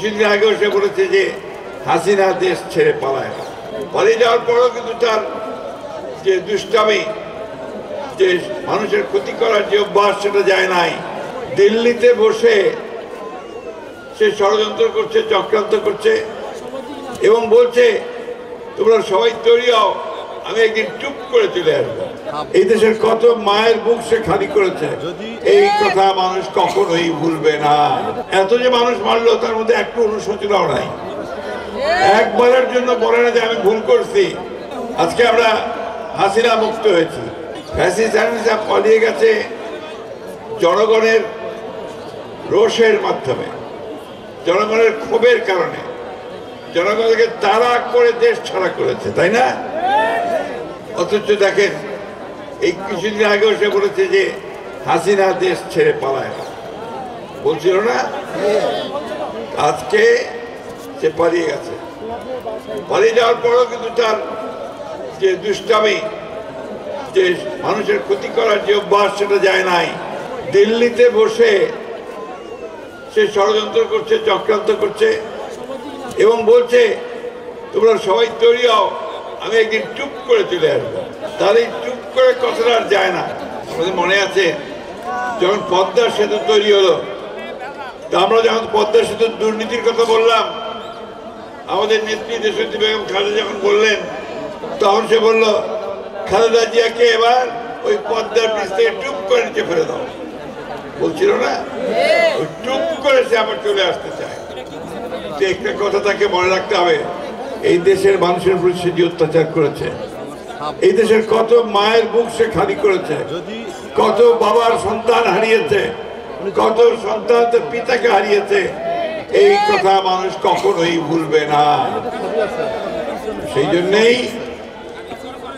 কিছুদিন আগেও সে বলেছে যে হাসিনা দেশ ছেড়ে পালায় না। পালিয়ে যাওয়ার পরেও কিন্তু তার যে দুষ্টামি, যে মানুষের ক্ষতি করার যে অভ্যাস, সেটা যায় নাই। দিল্লিতে বসে সে ষড়যন্ত্র করছে, চক্রান্ত করছে এবং বলছে তোমরা সবাই তৈরি হও, আমি একদিন চুপ করে চলে আসবো। এই দেশের কত মায়ের বুক সে খালি করেছে, এই কথা মানুষ কখনোই ভুলবে না। এত যে মানুষ মারলো, তার মধ্যে একটু অনুশোচনাও নাই। একবারের জন্য বলে না যে আমি ভুল করছি। আজকে আমরা হাসিনা মুক্ত হয়েছি। ফ্যাসিস্ট হাসিনা পালিয়ে গেছে জনগণের রোষের মাধ্যমে, জনগণের ক্ষোভের কারণে। জনগণকে তাড়া করে দেশ ছাড়া করেছে, তাই না? অথচ দেখেন, এই কিছুদিন আগেও সে বলেছে যে হাসিনা দেশ ছেড়ে পালায় না, বলছিল না? আজকে সে পালিয়ে গেছে। পালিয়ে যাওয়ার পরেও কিন্তু তার যে দুষ্টামি, যে মানুষের ক্ষতি করার যে অভ্যাস, সেটা যায় নাই। দিল্লিতে বসে সে ষড়যন্ত্র করছে, চক্রান্ত করছে এবং বলছে তোমরা সবাই তৈরি হও, আমি একদিন চুপ করে চলে আসবো। তার এই চুপ করে কথাটা আর যায় না। আমাদের মনে আছে যখন পদ্মা সেতু তৈরি হলো, তা আমরা যখন পদ্মা সেতুর দুর্নীতির কথা বললাম, আমাদের নেত্রী দেশনেত্রী বেগম খালেদা যখন বললেন, তখন সে বলল খালেদা জিয়াকে এবার ওই পদ্মার ব্রিজ থেকে চুপ করে নিচে ফেলে দাও, বলছিল না? ওই চুপ করে সে আবার চলে আসতে চায়। একটা কথা তাকে মনে রাখতে হবে, এই দেশের মানুষের উপর সে যে অত্যাচার করেছে, এই দেশের কত মায়ের বুক সে খালি করেছে, কত বাবার সন্তান হারিয়েছে, কত সন্তান তার পিতাকে হারিয়েছে, এই কথা মানুষ কখনোই ভুলবে না। সেই জন্যেই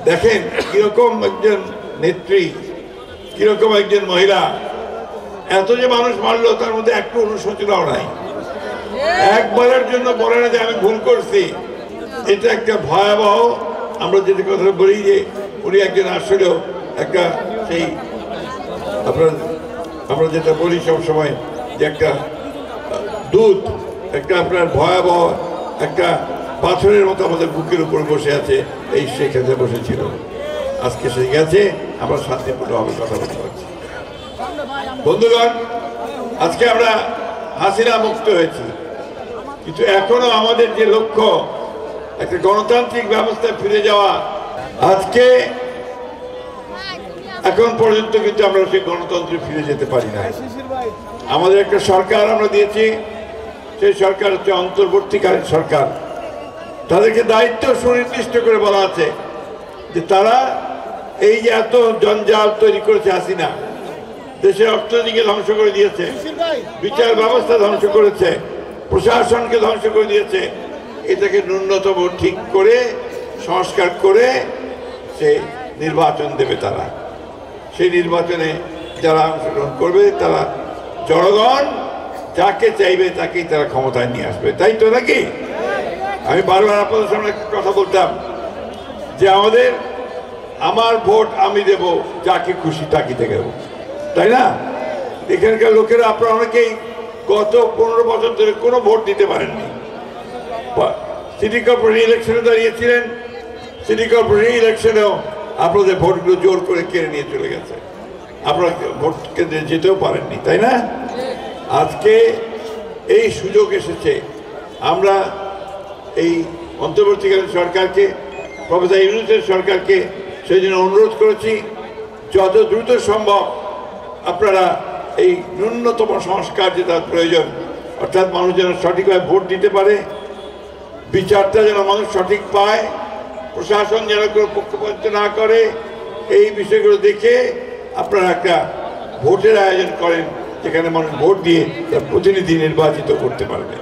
দেখেন কিরকম একজন নেত্রী, কিরকম একজন মহিলা, এত যে মানুষ মারলো, তার মধ্যে একটু অনুশোচনাও নাই। একবারের জন্য বলে না যে আমি ভুল করছি। এটা একটা ভয়াবহ, আমরা যেটা কথা বলি যে উনি একজন আসলেও একটা সেই আমরা যেটা বলি সবসময় যে একটা দূত, একটা আপনার ভয়াবহ একটা পাথরের মতো আমাদের বুকের উপর বসে আছে। এই সেখানে বসেছিল, আজকে সে গেছে, আমরা শান্তিপূর্ণভাবে কথা বলতে পারছি। বন্ধুগণ, আজকে আমরা হাসিনা মুক্ত হয়েছি, কিন্তু এখনো আমাদের যে লক্ষ্য একটা গণতান্ত্রিক ব্যবস্থায় ফিরে যাওয়া, আজকে এখন পর্যন্ত কিন্তু আমরা সেই গণতন্ত্রে ফিরে যেতে পারি না। আমাদের একটা সরকার আমরা দিয়েছি, সেই সরকার হচ্ছে অন্তর্বর্তীকালীন সরকার। তাদেরকে দায়িত্ব সুনির্দিষ্ট করে বলা আছে যে তারা এই যে এত জঞ্জাল তৈরি করেছে হাসিনা, দেশের অর্থনীতিকে ধ্বংস করে দিয়েছে, বিচার ব্যবস্থা ধ্বংস করেছে, প্রশাসনকে ধ্বংস করে দিয়েছে, এটাকে ন্যূনতম ঠিক করে সংস্কার করে সে নির্বাচন দেবে। তারা সেই নির্বাচনে যারা অংশগ্রহণ করবে, তারা জনগণ যাকে চাইবে তাকেই তারা ক্ষমতায় নিয়ে আসবে, তাই তো নাকি? আমি বারবার আপনাদের সামনে কথা বলতাম যে আমার ভোট আমি দেব, যাকে খুশি তাকে দেবো, তাই না? এখানকার লোকেরা আপনারা অনেকেই গত 15 বছর ধরে কোনো ভোট দিতে পারেননি। সিটি কর্পোরেশন ইলেকশনে দাঁড়িয়েছিলেন, সিটি কর্পোরেশন ইলেকশনেও আপনাদের ভোটগুলো জোর করে কেড়ে নিয়ে চলে গেছে, আপনারা ভোট কেন্দ্রে যেতেও পারেননি, তাই না? আজকে এই সুযোগ এসেছে। আমরা এই অন্তর্বর্তীকালীন সরকারকে, প্রফেসর ইউনূসের সরকারকে সেই জন্য অনুরোধ করেছি, যত দ্রুত সম্ভব আপনারা এই ন্যূনতম সংস্কার যেটা প্রয়োজন, অর্থাৎ মানুষ যেন সঠিকভাবে ভোট দিতে পারে, বিচারটা যেন মানুষ সঠিক পায়, প্রশাসন যেন কোনো পক্ষপাতিত্ব না করে, এই বিষয়গুলো দেখে আপনারা একটা ভোটের আয়োজন করেন, যেখানে মানুষ ভোট দিয়ে তার প্রতিনিধি নির্বাচিত করতে পারবে।